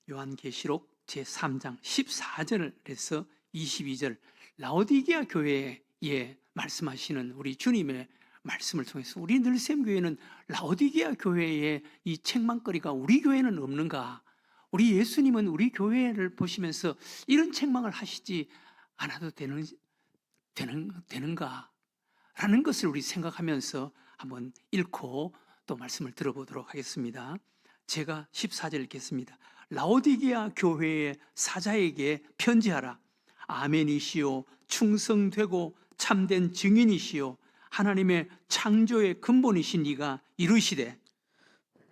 요한계시록 제3장 14절에서 22절 라오디게아 교회에 말씀하시는 우리 주님의 말씀을 통해서 우리 늘샘교회는 라오디게아 교회의 이 책망거리가 우리 교회는 없는가? 우리 예수님은 우리 교회를 보시면서 이런 책망을 하시지 않아도 되는가? 라는 것을 우리 생각하면서 한번 읽고 또 말씀을 들어보도록 하겠습니다. 제가 14절 읽겠습니다. 라오디게아 교회의 사자에게 편지하라. 아멘이시요 충성되고 참된 증인이시요 하나님의 창조의 근본이신 이가 이르시되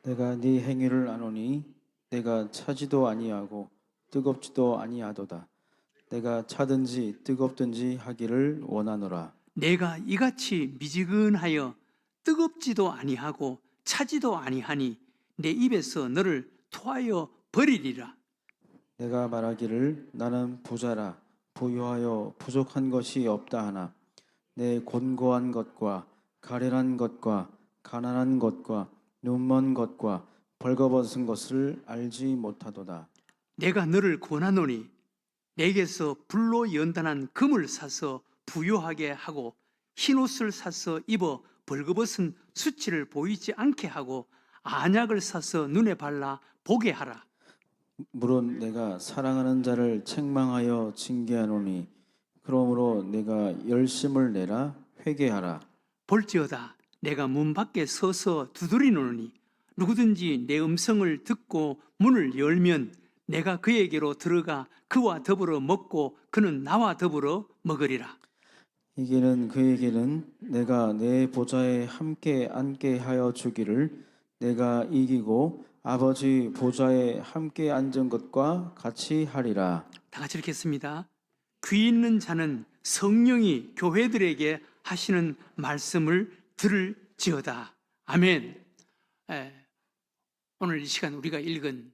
내가 네 행위를 아노니 내가 차지도 아니하고 뜨겁지도 아니하도다. 내가 차든지 뜨겁든지 하기를 원하노라. 내가 이같이 미지근하여 뜨겁지도 아니하고 차지도 아니하니 내 입에서 너를 토하여 버리리라. 내가 말하기를 나는 부자라 부유하여 부족한 것이 없다 하나 내 곤고한 것과 가련한 것과 가난한 것과 눈먼 것과 벌거벗은 것을 알지 못하도다. 내가 너를 권하노니 내게서 불로 연단한 금을 사서 부유하게 하고 흰옷을 사서 입어 벌거벗은 수치를 보이지 않게 하고 안약을 사서 눈에 발라 보게 하라. 물론 내가 사랑하는 자를 책망하여 징계하노니 그러므로 내가 열심을 내라 회개하라. 볼지어다 내가 문 밖에 서서 두드리노니 누구든지 내 음성을 듣고 문을 열면 내가 그에게로 들어가 그와 더불어 먹고 그는 나와 더불어 먹으리라. 이기는 그에게는 내가 내 보좌에 함께 앉게 하여 주기를 내가 이기고 아버지 보좌에 함께 앉은 것과 같이 하리라. 다 같이 읽겠습니다. 귀 있는 자는 성령이 교회들에게 하시는 말씀을 들을지어다. 아멘. 오늘 이 시간 우리가 읽은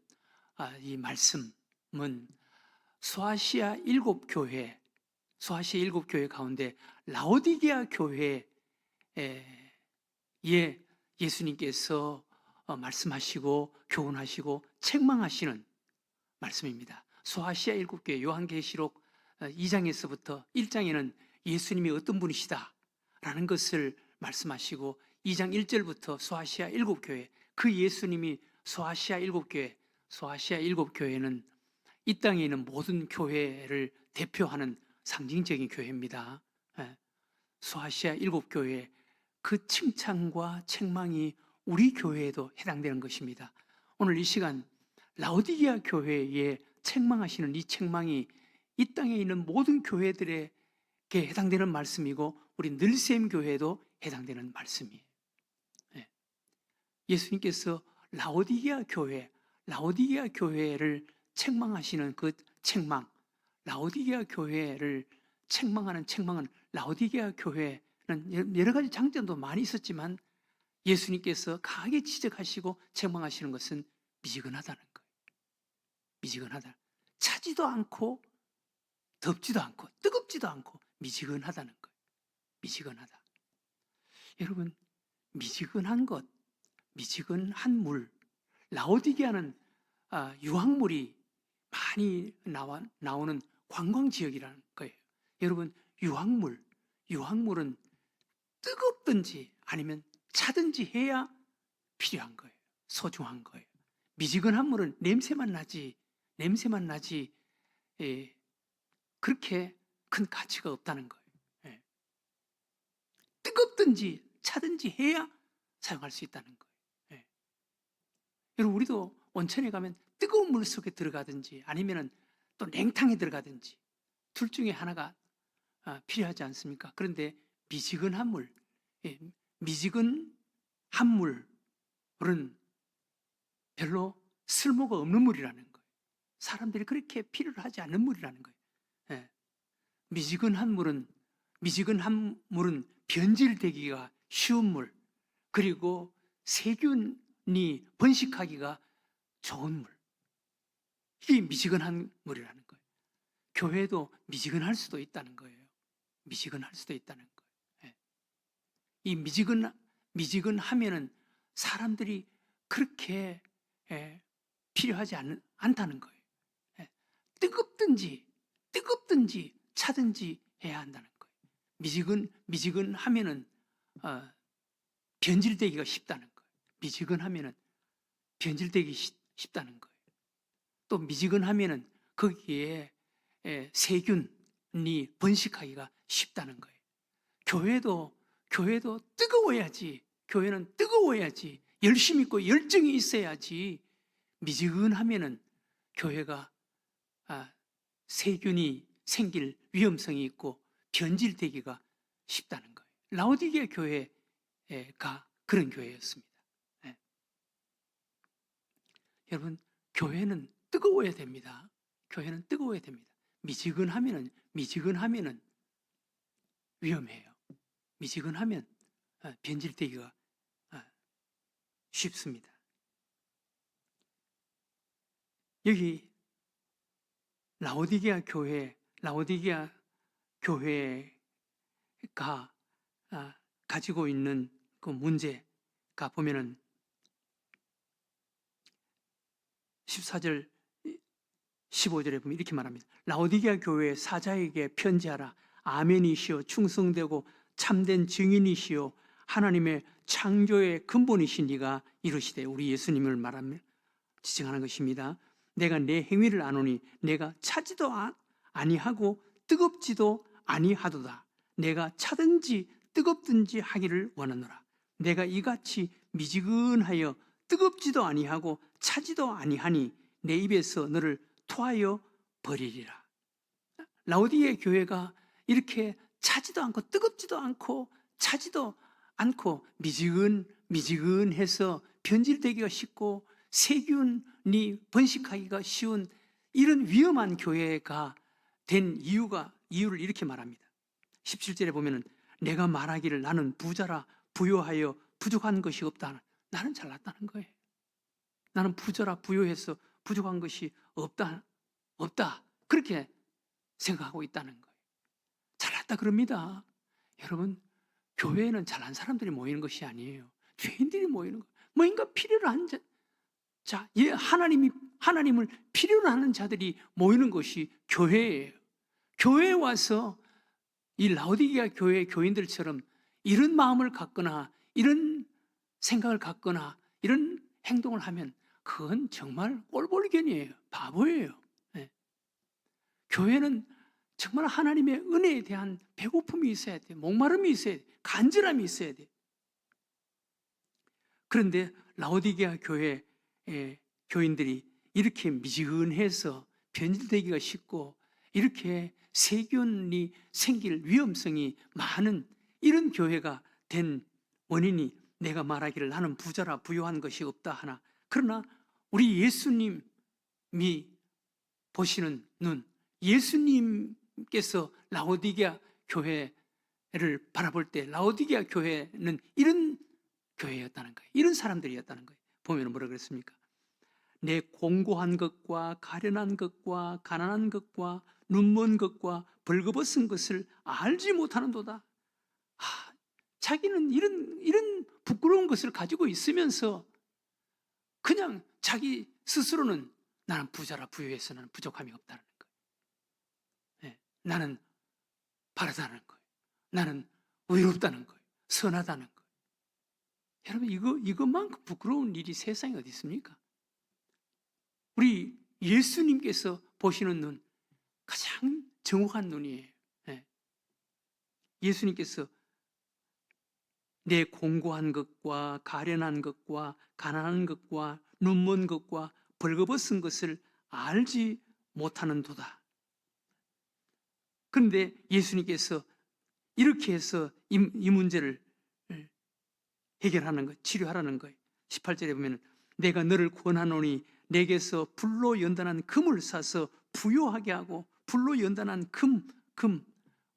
이 말씀은 소아시아 7교회 가운데 라오디게아 교회에 예수님께서 말씀하시고 교훈하시고 책망하시는 말씀입니다. 소아시아 7교회 요한계시록 2장에서부터 1장에는 예수님이 어떤 분이시다 라는 것을 말씀하시고 2장 1절부터 소아시아 7교회 그 예수님이 소아시아 7교회는 이 땅에 있는 모든 교회를 대표하는 상징적인 교회입니다. 소아시아 7교회 그 칭찬과 책망이 우리 교회에도 해당되는 것입니다. 오늘 이 시간 라오디게아 교회에 책망하시는 이 책망이 이 땅에 있는 모든 교회들에게 해당되는 말씀이고 우리 늘샘 교회에도 해당되는 말씀이에요. 예수님께서 라오디게아 교회를 책망하시는 그 책망, 라오디게아 교회를 책망은 라오디게아 교회는 여러 가지 장점도 많이 있었지만 예수님께서 강하게 지적하시고 책망하시는 것은 미지근하다는 거예요. 미지근하다. 차지도 않고 덥지도 않고 뜨겁지도 않고 미지근하다는 거예요. 미지근하다. 여러분, 미지근한 것, 미지근한 물, 라오디게아는 유황물이 많이 나오는 관광지역이라는 거예요. 여러분, 유황물은 뜨겁든지 아니면 차든지 해야 필요한 거예요. 소중한 거예요. 미지근한 물은 냄새만 나지 그렇게 큰 가치가 없다는 거예요. 뜨겁든지 차든지 해야 사용할 수 있다는 거예요. 여러분, 우리도 온천에 가면 뜨거운 물 속에 들어가든지 아니면 또 냉탕에 들어가든지 둘 중에 하나가 필요하지 않습니까? 그런데 미지근한 물은 별로 쓸모가 없는 물이라는 거예요. 사람들이 그렇게 필요로 하지 않는 물이라는 거예요. 미지근한 물은 변질되기가 쉬운 물, 그리고 세균이 번식하기가 좋은 물. 이게 미지근한 물이라는 거예요. 교회도 미지근할 수도 있다는 거예요. 미지근할 수도 있다는 거예요. 이 미지근하면은 사람들이 그렇게 필요하지 않다는 거예요. 예. 뜨겁든지 차든지 해야 한다는 거예요. 미지근하면은 변질되기가 쉽다는 거예요. 미지근하면은 변질되기 쉽다는 거예요. 또 미지근하면은 거기에 세균이 번식하기가 쉽다는 거예요. 교회도 뜨거워야지. 교회는 뜨거워야지. 열심 있고 열정이 있어야지. 미지근하면은 교회가 세균이 생길 위험성이 있고 변질되기가 쉽다는 거예요. 라오디게아 교회가 그런 교회였습니다. 네. 여러분, 교회는 뜨거워야 됩니다. 교회는 뜨거워야 됩니다. 미지근하면은 위험해요. 미지근하면 변질되기가 쉽습니다. 여기 라오디게아 교회가 가지고 있는 그 문제가 보면은 14절 15절에 보면 이렇게 말합니다. 라오디게아 교회 사자에게 편지하라. 아멘이시오 충성되고 참된 증인이시오 하나님의 창조의 근본이신 이가 이르시되, 우리 예수님을 말하며 지칭하는 것입니다. 내가 내 행위를 아노니 내가 차지도 아니하고 뜨겁지도 아니하도다. 내가 차든지 뜨겁든지 하기를 원하노라. 내가 이같이 미지근하여 뜨겁지도 아니하고 차지도 아니하니 내 입에서 너를 토하여 버리리라. 라오디게아 교회가 이렇게 차지도 않고 뜨겁지도 않고 차지도 않고 미지근해서 변질되기가 쉽고 세균이 번식하기가 쉬운 이런 위험한 교회가 된 이유를 이렇게 말합니다. 17절에 보면은 내가 말하기를 나는 부자라 부요하여 부족한 것이 없다. 나는 잘났다는 거예요. 나는 부자라 부요해서 부족한 것이 없다. 그렇게 생각하고 있다는 거예요. 잘났다 그럽니다. 여러분, 교회에는 잘난 사람들이 모이는 것이 아니에요. 죄인들이 모이는 거예요. 뭔가 필요로 한 자, 하나님을 필요로 하는 자들이 모이는 것이 교회예요. 교회에 와서 이 라오디게아 교회 교인들처럼 이런 마음을 갖거나 이런 생각을 갖거나 이런 행동을 하면 그건 정말 꼴보기견이에요. 바보예요. 네. 교회는 정말 하나님의 은혜에 대한 배고픔이 있어야 돼. 목마름이 있어야 돼. 간절함이 있어야 돼. 그런데 라오디게아 교회 교인들이 이렇게 미지근해서 변질되기가 쉽고 이렇게 세균이 생길 위험성이 많은 이런 교회가 된 원인이 내가 말하기를 나는 부자라 부요한 것이 없다 하나, 그러나 우리 예수님이 보시는 눈, 예수님께서 라오디게아 교회를 바라볼 때 라오디게아 교회는 이런 교회였다는 거예요. 이런 사람들이었다는 거예요. 보면 뭐라 그랬습니까? 내 공고한 것과 가련한 것과 가난한 것과 눈먼 것과 벌거벗은 것을 알지 못하는도다. 자기는 이런 부끄러운 것을 가지고 있으면서 그냥 자기 스스로는 나는 부자라 부유해서 나는 부족함이 없다는 거예요. 네, 나는 바르다는 거예요. 나는 의롭다는 거예요. 선하다는 거예요. 여러분, 이것만큼 부끄러운 일이 세상에 어디 있습니까? 우리 예수님께서 보시는 눈, 가장 정확한 눈이에요. 네. 예수님께서 내 공고한 것과 가련한 것과 가난한 것과 눈먼 것과 벌거벗은 것을 알지 못하는도다. 그런데 예수님께서 이렇게 해서 이 문제를 해결하는 것, 치료하라는 거예요. 18절에 보면 내가 너를 구원하노니 내게서 불로 연단한 금을 사서 부요하게 하고, 불로 연단한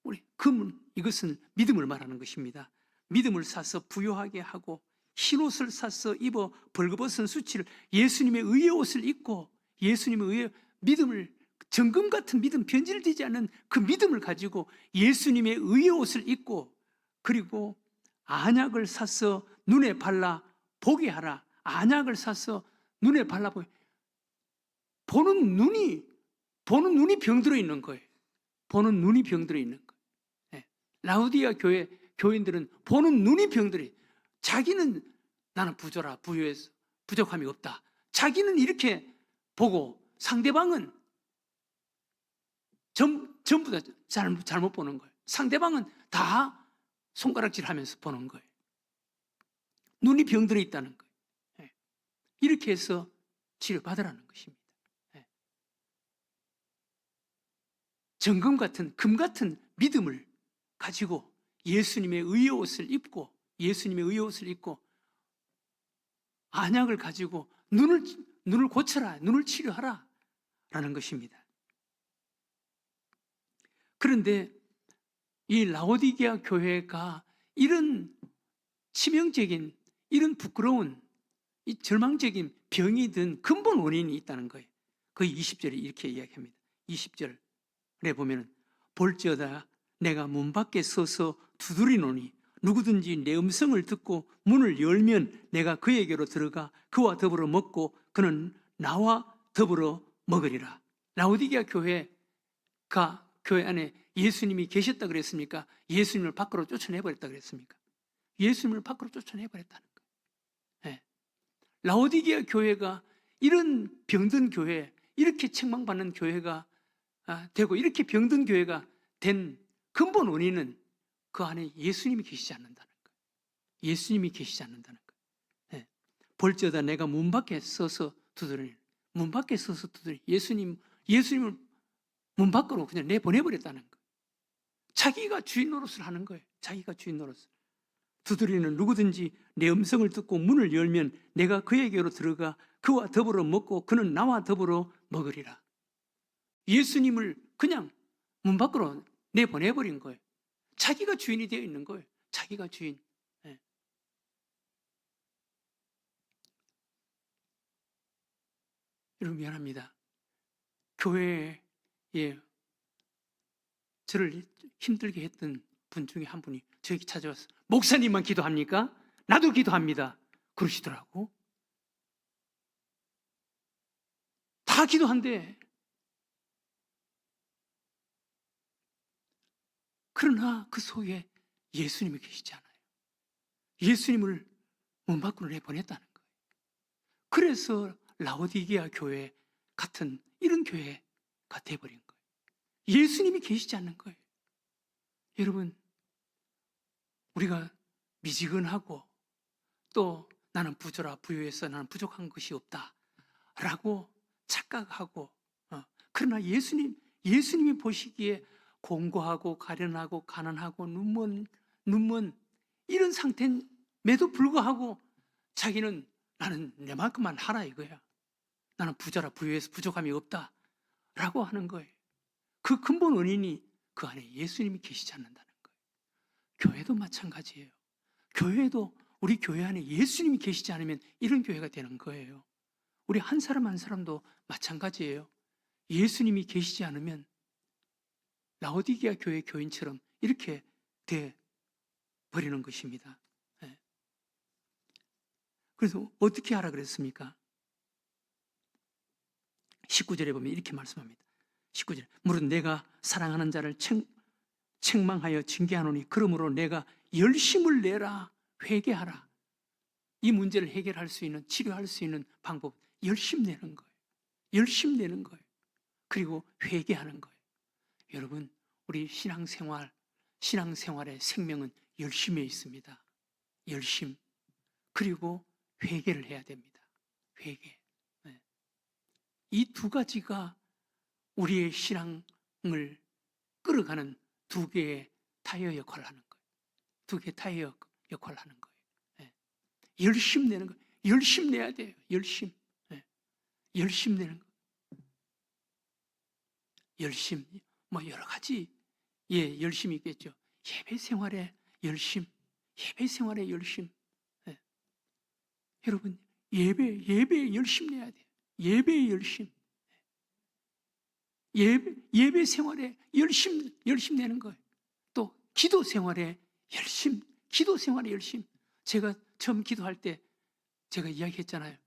우리 금은 이것은 믿음을 말하는 것입니다. 믿음을 사서 부요하게 하고 흰옷을 사서 입어 벌거벗은 수치를, 예수님의 의의 옷을 입고 예수님의 의의 믿음을, 정금 같은 믿음, 변질되지 않는 그 믿음을 가지고 예수님의 의의 옷을 입고, 그리고 안약을 사서 눈에 발라 보게 하라. 안약을 사서 눈에 발라 보게. 보는 눈이 병들어 있는 거예요. 보는 눈이 병들어 있는 거예요. 예. 라우디아 교회 교인들은 보는 눈이 병들어 있어요. 자기는 나는 부조라, 부유해서 부족함이 없다. 자기는 이렇게 보고 상대방은 전부 다 잘못 보는 거예요. 상대방은 다 손가락질하면서 보는 거예요. 눈이 병들어 있다는 거예요. 예. 이렇게 해서 치료받으라는 것입니다. 예. 정금 같은 금 같은 믿음을 가지고 예수님의 의의 옷을 입고 안약을 가지고 눈을 고쳐라, 눈을 치료하라 라는 것입니다. 그런데 이 라오디게아 교회가 이런 치명적인, 이런 부끄러운, 이 절망적인 병이 든 근본 원인이 있다는 거예요. 거의 20절에 이렇게 이야기합니다. 20절에 보면 볼지어다 내가 문 밖에 서서 두드리노니 누구든지 내 음성을 듣고 문을 열면 내가 그에게로 들어가 그와 더불어 먹고 그는 나와 더불어 먹으리라. 라오디게아 교회가 교회 안에 예수님이 계셨다 그랬습니까? 예수님을 밖으로 쫓아내버렸다 그랬습니까? 예수님을 밖으로 쫓아내버렸다는 거예요. 네. 라오디게아 교회가 이런 병든 교회, 이렇게 책망받는 교회가 되고 이렇게 병든 교회가 된 근본 원인은 그 안에 예수님이 계시지 않는다는 거예요. 예수님이 계시지 않는다는 거예요. 네. 볼지어다 내가 문 밖에 서서 두드리니 문 밖에 서서 두드리니 예수님을 문 밖으로 그냥 내보내버렸다는 거예요. 자기가 주인 노릇을 하는 거예요. 자기가 주인 노릇을. 두드리는 누구든지 내 음성을 듣고 문을 열면 내가 그에게로 들어가 그와 더불어 먹고 그는 나와 더불어 먹으리라. 예수님을 그냥 문 밖으로 내보내버린 거예요. 자기가 주인이 되어 있는 거예요. 자기가 주인. 네. 여러분 미안합니다. 교회에 저를 힘들게 했던 분 중에 한 분이 저에게 찾아와서 목사님만 기도합니까? 나도 기도합니다. 그러시더라고. 다 기도한대. 그러나 그 속에 예수님이 계시지 않아요. 예수님을 문 밖으로 내보냈다는 거예요. 그래서 라오디게아 교회 같은 이런 교회가 돼버린 거예요. 예수님이 계시지 않는 거예요. 여러분, 우리가 미지근하고 또 나는 부조라, 부유해서 나는 부족한 것이 없다 라고 착각하고 그러나 예수님이 보시기에 공고하고 가련하고 가난하고 눈먼 이런 상태임에도 불구하고 자기는 나는 내만큼만 하라 이거야. 나는 부자라 부유해서 부족함이 없다 라고 하는 거예요. 그 근본 원인이 그 안에 예수님이 계시지 않는다는 거예요. 교회도 마찬가지예요. 교회도 우리 교회 안에 예수님이 계시지 않으면 이런 교회가 되는 거예요. 우리 한 사람 한 사람도 마찬가지예요. 예수님이 계시지 않으면 라오디게아 교회 교인처럼 이렇게 돼 버리는 것입니다. 네. 그래서 어떻게 하라 그랬습니까? 19절에 보면 이렇게 말씀합니다. 19절 무릇 내가 사랑하는 자를 책망하여 징계하노니 그러므로 내가 열심을 내라 회개하라. 이 문제를 해결할 수 있는 치료할 수 있는 방법 열심 내는 거예요. 열심 내는 거예요. 그리고 회개하는 거예요. 여러분 우리 신앙생활의 생명은 열심에 있습니다. 열심 그리고 회개를 해야 됩니다. 회개. 네. 이 두 가지가 우리의 신앙을 끌어가는 두 개의 타이어 역할을 하는 거예요. 두 개의 타이어 역할을 하는 거예요. 네. 열심 내는 거예요. 열심 내야 돼요. 열심. 네. 열심 내는 거예요. 열심. 뭐 여러 가지 열심이 있겠죠. 예배 생활에 열심. 예배 생활에 열심. 네. 여러분 예배에 열심 내야 돼요. 예배에 열심. 예배 생활에 열심 내는 거예요. 또 기도 생활에 열심. 제가 처음 기도할 때 제가 이야기했잖아요.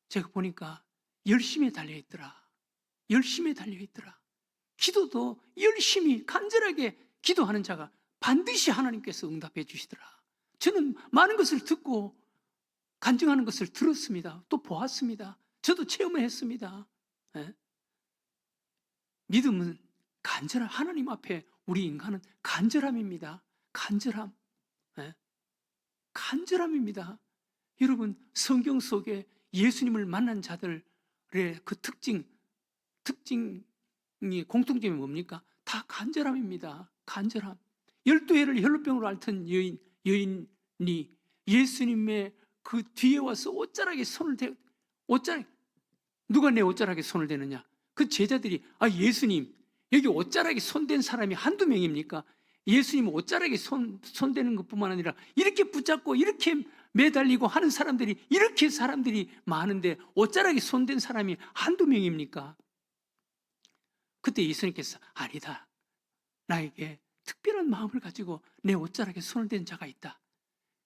제가 보니까 열심히 달려있더라. 열심히 달려있더라. 기도도 열심히 간절하게 기도하는 자가 반드시 하나님께서 응답해 주시더라. 저는 많은 것을 듣고 간증하는 것을 들었습니다. 또 보았습니다. 저도 체험을 했습니다. 예? 믿음은 간절함, 하나님 앞에 우리 인간은 간절함입니다. 간절함. 예? 간절함입니다. 여러분, 성경 속에 예수님을 만난 자들의 그 특징이 공통점이 뭡니까? 다 간절함입니다. 간절함. 12해를 혈루병으로 앓던 여인이 예수님의 그 뒤에 와서 옷자락에 손을 대, 누가 내 옷자락에 손을 대느냐? 그 제자들이, 예수님, 여기 옷자락에 손댄 사람이 한두 명입니까? 예수님 옷자락에 손대는 것뿐만 아니라 이렇게 붙잡고 이렇게 매달리고 하는 사람들이, 이렇게 사람들이 많은데 옷자락에 손댄 사람이 한두 명입니까? 그때 예수님께서, 아니다. 나에게 특별한 마음을 가지고 내 옷자락에 손을 댄 자가 있다.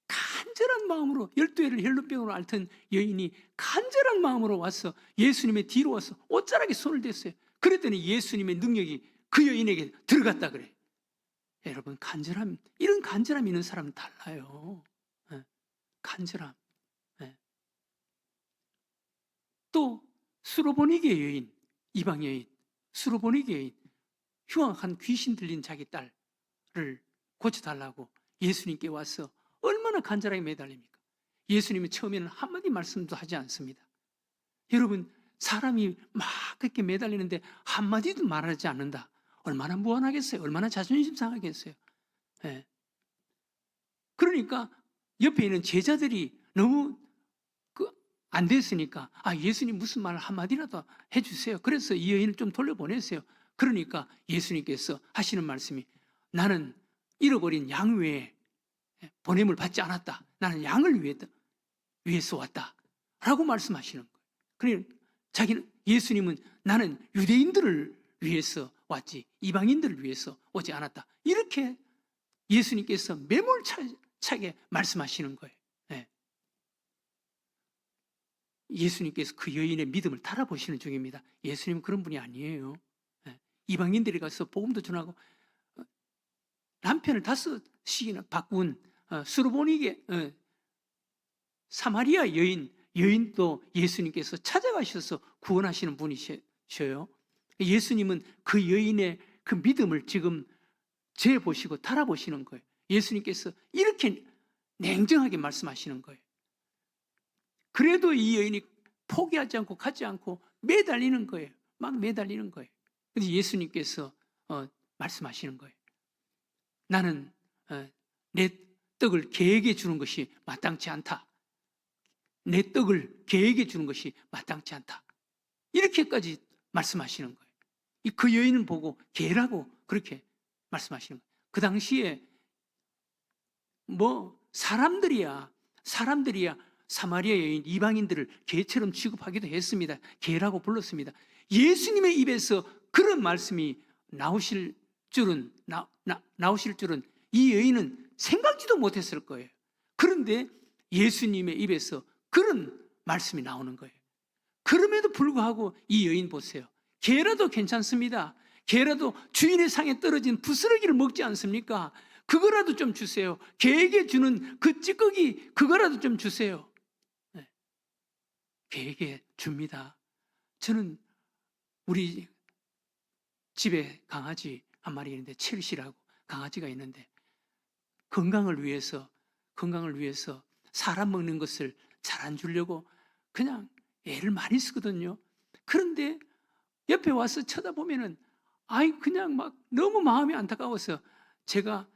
간절한 마음으로, 12해를 혈루병으로 앓던 여인이 간절한 마음으로 와서 예수님의 뒤로 와서 옷자락에 손을 댔어요. 그랬더니 예수님의 능력이 그 여인에게 들어갔다 그래. 여러분, 간절함, 이런 간절함 있는 사람은 달라요. 간절함. 또 수로보니게 여인, 이방 여인, 수로보니게 여인, 흉악한 귀신 들린 자기 딸을 고쳐달라고 예수님께 와서 얼마나 간절하게 매달립니까? 예수님은 처음에는 한마디 말씀도 하지 않습니다. 여러분, 사람이 막 그렇게 매달리는데 한마디도 말하지 않는다. 얼마나 무안하겠어요? 얼마나 자존심 상하겠어요? 예. 그러니까 옆에 있는 제자들이 너무 안 됐으니까, 예수님 무슨 말 한마디라도 해주세요. 그래서 이 여인을 좀 돌려보냈어요. 그러니까 예수님께서 하시는 말씀이, 나는 잃어버린 양 외에 보냄을 받지 않았다. 나는 양을 위해서 왔다. 라고 말씀하시는 거예요. 그러니까 예수님은 나는 유대인들을 위해서 왔지 이방인들을 위해서 오지 않았다. 이렇게 예수님께서 매몰차게 말씀하시는 거예요. 예수님께서 그 여인의 믿음을 달아보시는 중입니다. 예수님은 그런 분이 아니에요. 이방인들이 가서 복음도 전하고 남편을 5씩이나 바꾼 수르보니게 사마리아 여인도 예수님께서 찾아가셔서 구원하시는 분이셔요. 예수님은 그 여인의 그 믿음을 지금 재보시고 달아보시는 거예요. 예수님께서 이렇게 냉정하게 말씀하시는 거예요. 그래도 이 여인이 포기하지 않고 가지 않고 매달리는 거예요. 막 매달리는 거예요. 그래서 예수님께서 말씀하시는 거예요. 나는 내 떡을 개에게 주는 것이 마땅치 않다. 내 떡을 개에게 주는 것이 마땅치 않다. 이렇게까지 말씀하시는 거예요. 그 여인을 보고 개라고 그렇게 말씀하시는 거예요. 그 당시에 사람들이야 사마리아 여인 이방인들을 개처럼 취급하기도 했습니다. 개라고 불렀습니다. 예수님의 입에서 그런 말씀이 나오실 줄은 이 여인은 생각지도 못했을 거예요. 그런데 예수님의 입에서 그런 말씀이 나오는 거예요. 그럼에도 불구하고 이 여인 보세요. 개라도 괜찮습니다. 개라도 주인의 상에 떨어진 부스러기를 먹지 않습니까? 그거라도 좀 주세요. 개에게 주는 그 찌꺼기 그거라도 좀 주세요. 개에게 줍니다. 저는 우리 집에 강아지 한 마리 있는데 첼시라고 강아지가 있는데 건강을 위해서 사람 먹는 것을 잘 안 주려고 그냥 애를 많이 쓰거든요. 그런데 옆에 와서 쳐다보면은 그냥 막 너무 마음이 안타까워서 제가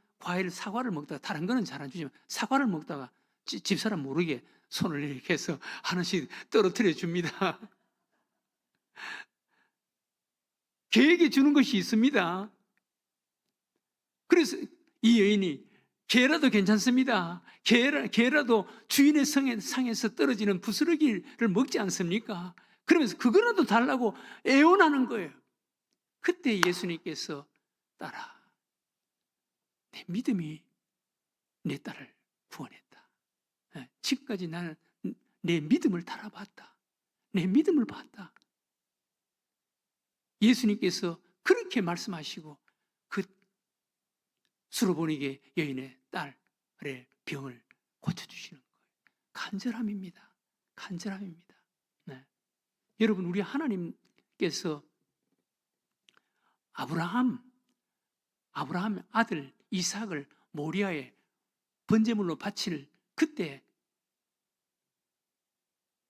사과를 먹다가 다른 거는 잘 안 주지만 사과를 먹다가 집사람 모르게 손을 이렇게 해서 하나씩 떨어뜨려 줍니다. 개에게 주는 것이 있습니다. 그래서 이 여인이 개라도 괜찮습니다. 개라도 주인의 상에서 떨어지는 부스러기를 먹지 않습니까? 그러면서 그거라도 달라고 애원하는 거예요. 그때 예수님께서 딸아, 내 믿음이 내 딸을 구원했다. 지금까지 나는 내 믿음을 달아봤다. 내 믿음을 봤다. 예수님께서 그렇게 말씀하시고 그 수로보니게 여인의 딸의 병을 고쳐주시는 거예요. 간절함입니다. 간절함입니다. 네. 여러분, 우리 하나님께서 아브라함 아들 이삭을 모리아에 번제물로 바칠 그때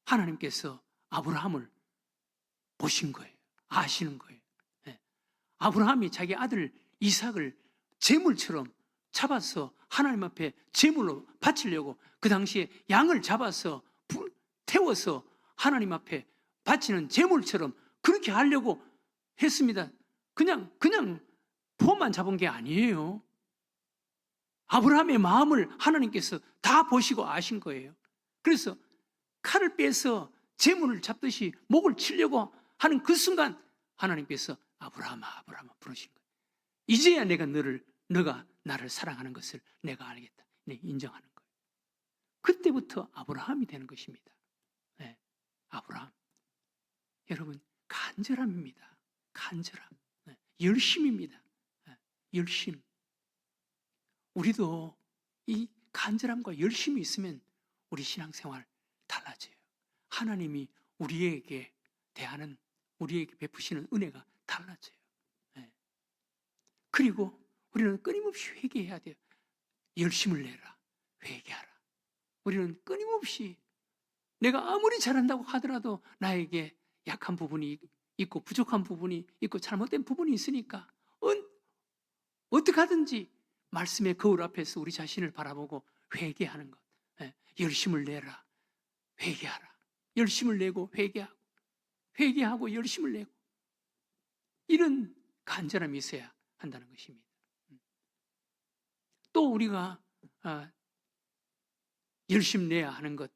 하나님께서 아브라함을 보신 거예요. 아시는 거예요. 네. 아브라함이 자기 아들 이삭을 제물처럼 잡아서 하나님 앞에 제물로 바치려고 그 당시에 양을 잡아서 태워서 하나님 앞에 바치는 제물처럼 그렇게 하려고 했습니다. 그냥 폼만 잡은 게 아니에요. 아브라함의 마음을 하나님께서 다 보시고 아신 거예요. 그래서 칼을 빼서 제물을 잡듯이 목을 치려고 하는 그 순간 하나님께서 아브라함아 부르신 거예요. 이제야 너가 나를 사랑하는 것을 내가 알겠다. 인정하는 거예요. 그때부터 아브라함이 되는 것입니다. 네, 아브라함. 여러분, 간절함입니다. 간절함. 네, 열심입니다. 네, 열심. 우리도 이 간절함과 열심이 있으면 우리 신앙생활 달라져요. 하나님이 우리에게 베푸시는 은혜가 달라져요. 네. 그리고 우리는 끊임없이 회개해야 돼요. 열심을 내라. 회개하라. 우리는 끊임없이 내가 아무리 잘한다고 하더라도 나에게 약한 부분이 있고 부족한 부분이 있고 잘못된 부분이 있으니까 어떻게 하든지 말씀의 거울 앞에서 우리 자신을 바라보고 회개하는 것. 열심을 내라. 회개하라. 열심을 내고 회개하고 열심을 내고 이런 간절함이 있어야 한다는 것입니다. 또 우리가 열심 내야 하는 것,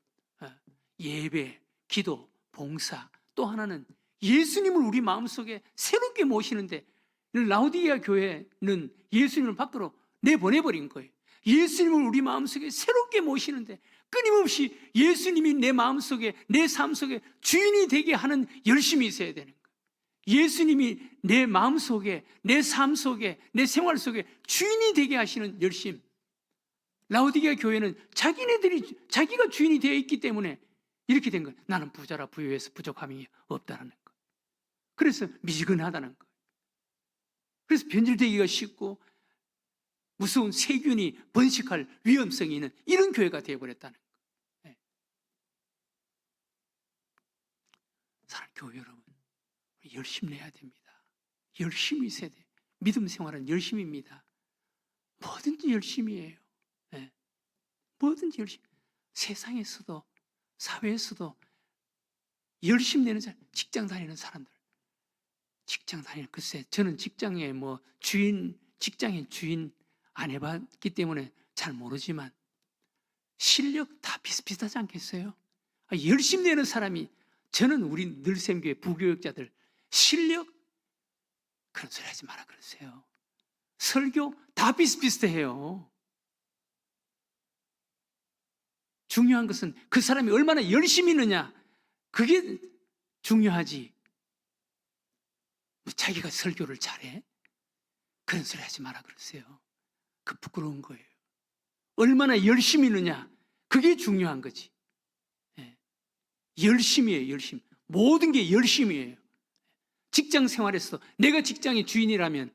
예배, 기도, 봉사. 또 하나는 예수님을 우리 마음속에 새롭게 모시는데 라오디게아 교회는 예수님을 밖으로 내보내버린 거예요. 예수님을 우리 마음속에 새롭게 모시는데 끊임없이 예수님이 내 마음속에 내 삶 속에 주인이 되게 하는 열심이 있어야 되는 거예요. 예수님이 내 마음속에 내 삶 속에 내 생활 속에 주인이 되게 하시는 열심. 라오디게아 교회는 자기가 주인이 되어 있기 때문에 이렇게 된 거예요. 나는 부자라 부유해서 부족함이 없다는 거. 그래서 미지근하다는 거. 그래서 변질되기가 쉽고 무서운 세균이 번식할 위험성이 있는 이런 교회가 되어버렸다는 거. 네. 사랑하는 교회 여러분, 열심히 내야 됩니다. 열심히 있어야 돼요. 믿음 생활은 열심입니다. 뭐든지 열심이에요. 네. 뭐든지 열심히. 세상에서도 사회에서도 열심히 내는 사람, 직장 다니는 사람들. 글쎄, 저는 직장의 직장의 주인 안 해봤기 때문에 잘 모르지만 실력 다 비슷비슷하지 않겠어요? 열심히 내는 사람이, 저는 우리 늘샘교회 부교역자들 실력 그런 소리 하지 마라 그러세요. 설교 다 비슷비슷해요. 중요한 것은 그 사람이 얼마나 열심히 있느냐, 그게 중요하지. 자기가 설교를 잘해? 그런 소리 하지 마라 그러세요. 그 부끄러운 거예요. 얼마나 열심히 있느냐, 그게 중요한 거지. 네. 열심이에요. 열심. 모든 게 열심이에요. 직장 생활에서도 내가 직장의 주인이라면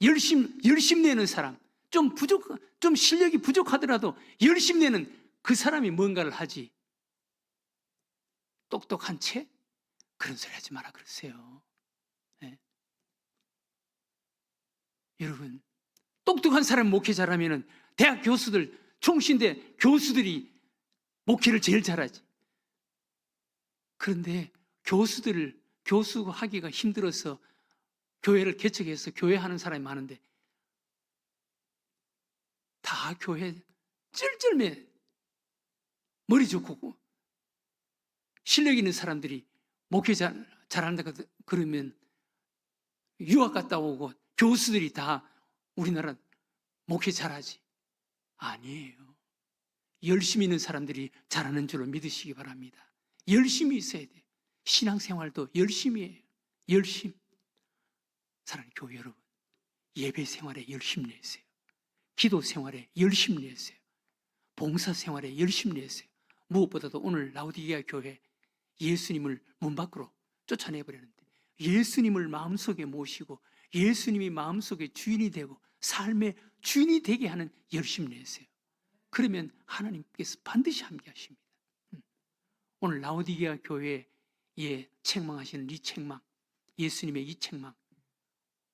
열심 내는 사람, 좀 실력이 부족하더라도 열심 내는 그 사람이 뭔가를 하지. 똑똑한 채? 그런 소리 하지 마라 그러세요. 네. 여러분, 똑똑한 사람 목회 잘하면 대학 교수들, 총신대 교수들이 목회를 제일 잘하지. 그런데 교수하기가 힘들어서 교회를 개척해서 교회하는 사람이 많은데 다 교회 쩔쩔매 머리 좋고 실력 있는 사람들이 목회 잘한다 그러면 유학 갔다 오고 교수들이 다 우리나라 목회 잘하지. 아니에요. 열심히 있는 사람들이 잘하는 줄로 믿으시기 바랍니다. 열심히 있어야 돼요. 신앙생활도 열심히 해요. 열심. 사랑하는 교회 여러분, 예배 생활에 열심 내세요. 기도 생활에 열심 내세요. 봉사 생활에 열심 내세요. 무엇보다도 오늘 라오디게아 교회 예수님을 문 밖으로 쫓아내버렸는데 예수님을 마음속에 모시고 예수님이 마음속에 주인이 되고 삶의 주인이 되게 하는 열심 내세요. 그러면 하나님께서 반드시 함께 하십니다. 오늘 라오디게아 교회에 책망하시는 이 책망, 예수님의 이 책망,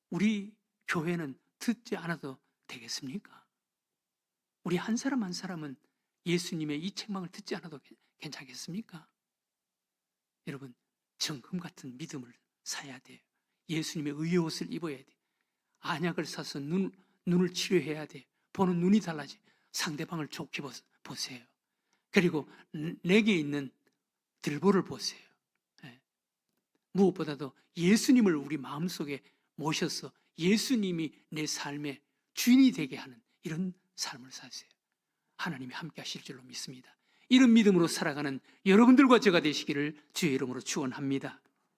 우리 교회는 듣지 않아도 되겠습니까? 우리 한 사람 한 사람은 예수님의 이 책망을 듣지 않아도 괜찮겠습니까? 여러분, 정금 같은 믿음을 사야 돼요. 예수님의 의의 옷을 입어야 돼요. 안약을 사서 눈을 치료해야 돼요. 보는 눈이 달라지. 상대방을 좋게 보세요. 그리고 내게 있는 들보를 보세요. 무엇보다도 예수님을 우리 마음속에 모셔서 예수님이 내 삶의 주인이 되게 하는 이런 삶을 사세요. 하나님이 함께 하실 줄로 믿습니다. 이런 믿음으로 살아가는 여러분들과 제가 되시기를 주의 이름으로 축원합니다.